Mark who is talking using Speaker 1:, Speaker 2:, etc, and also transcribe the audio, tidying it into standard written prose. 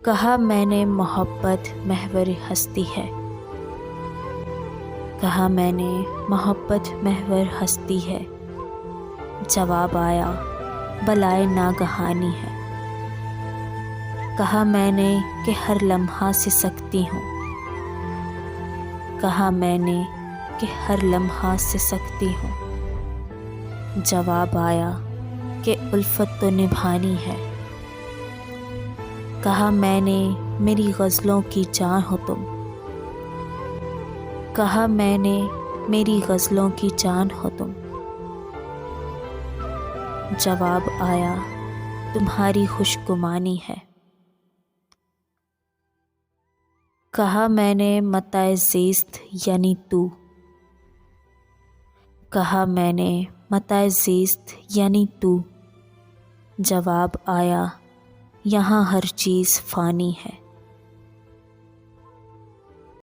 Speaker 1: کہا میں نے محبت محور ہستی ہے، کہا میں نے محبت محور ہستی ہے، جواب آیا بلائے ناگہانی ہے۔ کہا میں نے کہ ہر لمحہ سے سکتی ہوں، کہا میں نے کہ ہر لمحہ سے سکتی ہوں، جواب آیا کہ الفت تو نبھانی ہے۔ کہا میں نے میری غزلوں کی جان ہو تم، کہا میں نے میری غزلوں کی جان ہو تم، جواب آیا تمہاری خوش گمانی ہے۔ کہا میں نے متاع زیست یعنی تو، کہا میں نے متاع زیست یعنی تو، جواب آیا یہاں ہر چیز فانی ہے۔